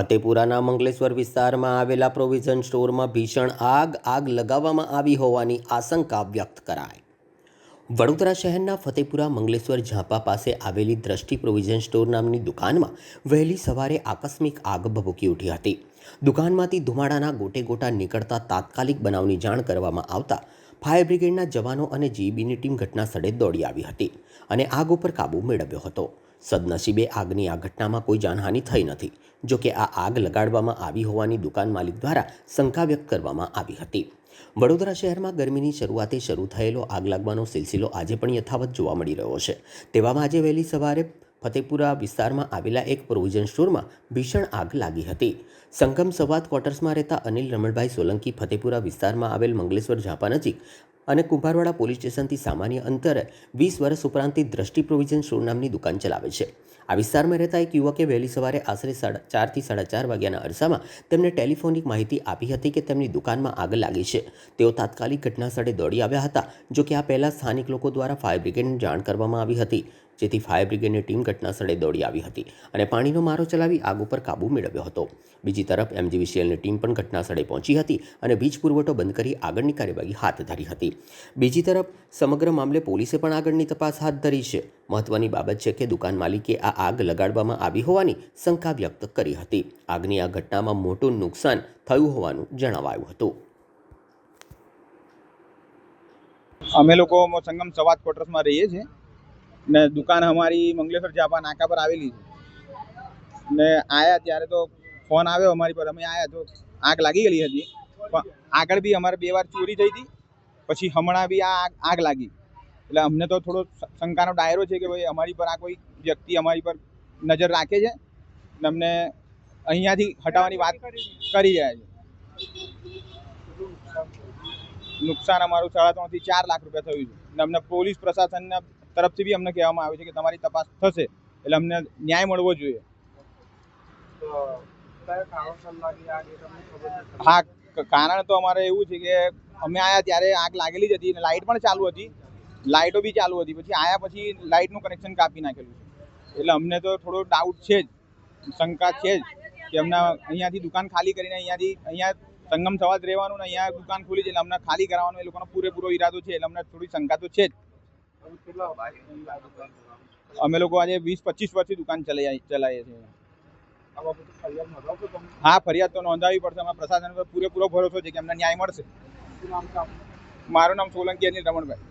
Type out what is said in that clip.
ફતેપુરાના મંગલેશ્વર વિસ્તારમાં આવેલા પ્રોવિઝન સ્ટોરમાં ભીષણ આગ લગાવવામાં આવી હોવાની આશંકા વ્યક્ત કરાઈ। વડોદરા શહેરના ફતેપુરા મંગલેશ્વર ઝાંપા પાસે આવેલી દ્રષ્ટિ પ્રોવિઝન સ્ટોર નામની દુકાનમાં વહેલી સવારે આકસ્મિક આગ ભભૂકી ઉઠી હતી। દુકાનમાંથી ધુમાડાના ગોટે ગોટા નીકળતા તાત્કાલિક બનાવની જાણ કરવામાં આવતા ફાયર બ્રિગેડના જવાનો અને જીઈબીની ટીમ ઘટના સ્થળે દોડી આવી હતી અને આગ ઉપર કાબૂ મેળવ્યો હતો। સદનસીબે આગની આ ઘટનામાં કોઈ જાનહાનિ થઈ નથી। જો કે આ આગ લગાડવામાં આવી હોવાની દુકાન માલિક દ્વારા શંકા વ્યક્ત કરવામાં આવી હતી। વડોદરા શહેરમાં ગરમીની શરૂઆતે શરૂ થયેલો આગ લાગવાનો સિલસિલો આજે પણ યથાવત જોવા મળી રહ્યો છે। તેવામાં આજે વહેલી સવારે ફતેપુરા વિસ્તારમાં આવેલા એક પ્રોવિઝન સ્ટોરમાં ભીષણ આગ લાગી હતી। સંગમ સંવાદ ક્વાર્ટર્સમાં રહેતા અનિલ રમણભાઈ સોલંકી ફતેપુરા વિસ્તારમાં આવેલ મંગલેશ્વર ઝાંપા નજીક અને કુંભારવાડા પોલીસ સ્ટેશનથી સામાન્ય અંતરે 20 વર્ષ ઉપરાંતથી દ્રષ્ટિ પ્રોવિઝન સ્ટોર નામની દુકાન ચલાવે છે। આ વિસ્તારમાં રહેતા એક યુવકે વહેલી સવારે આશરે 4 થી 4:30 વાગ્યાના અરસામાં તેમને ટેલિફોનિક માહિતી આપી હતી કે તેમની દુકાનમાં આગ લાગી છે। તેઓ તાત્કાલિક ઘટના સ્થળે દોડી આવ્યા હતા। જો કે આ પહેલાં સ્થાનિક લોકો દ્વારા ફાયર બ્રિગેડને જાણ કરવામાં આવી હતી, જેથી ફાયર બ્રિગેડની ટીમ ઘટના સ્થળે દોડી આવી હતી અને પાણીનો મારો ચલાવી આગ ઉપર કાબૂ મેળવ્યો હતો। બીજી તરફ MGVCLની ટીમ પણ ઘટના સ્થળે પહોંચી હતી અને વીજ પુરવઠો બંધ કરી આગળની કાર્યવાહી હાથ ધરી હતી। બીજી તરફ સમગ્ર મામલે પોલીસે પણ આગળની તપાસ હાથ ધરી છે। મહત્વની બાબત છે કે દુકાન માલિકે આ આગ લગાડવામાં આવી હોવાની શંકા વ્યક્ત કરી હતી। આગની આ ઘટનામાં મોટું નુકસાન થયું હોવાનું જણાવાયું હતું। અમે લોકો સંગમ સંવાદ ક્વાર્ટર્સમાં રહીએ છીએ ને દુકાન અમારી મંગલેશ્વર ઝાંપા નાકા પર આવેલી છે ને આયા ત્યારે તો ફોન આવ્યો અમારી પર, અમે આયા તો આગ લાગી ગયેલી હતી। પણ આગળ બી અમારે 2 વાર ચોરી થઈ હતી, પછી હમણાં બી આ આગ લાગી। એટલે અમને તો થોડો શંકાનો દાયરો છે કે ભાઈ અમારી પર આ કોઈ વ્યક્તિ અમારી પર નજર રાખે છે ને અમને અહીંયાથી હટાવવાની વાત કરી રહ્યા છે। નુકસાન અમારું 3.5 થી 4 લાખ રૂપિયા થયું છે ને અમને પોલીસ પ્રશાસનના તરફથી બી અમને કહેવામાં આવ્યું છે કે તમારી તપાસ થશે એટલે અમને ન્યાય મળવો જોઈએ। હા, કારણ તો અમારે એવું છે કે અમે આયા ત્યારે આગ લાગેલી જ હતી અને લાઇટ પણ ચાલુ હતી, લાઇટો બી ચાલુ હતી। પછી આયા પછી લાઇટનું કનેક્શન કાપી નાખેલું છે એટલે અમને તો થોડો ડાઉટ છે જ, શંકા છે જ કે અમને અહીંયાથી દુકાન ખાલી કરીને અહીંયા સંગમ સંવાદ રહેવાનું ને અહીંયા દુકાન ખુલી છે એટલે અમને ખાલી કરાવવાનો એ લોકોનો પૂરેપૂરો ઈરાદો છે। એટલે અમને થોડી શંકા તો છે જ। અમે લોકો આજે 20-25 વર્ષથી દુકાન ચલાવીએ છીએ। હા, ફરિયાદ તો નોંધાવી પડશે। અમે પ્રશાસન પર પૂરેપૂરો ભરોસો છે કે અમને ન્યાય મળશે। મારું નામ સોલંકી અનિલ રમણભાઈ।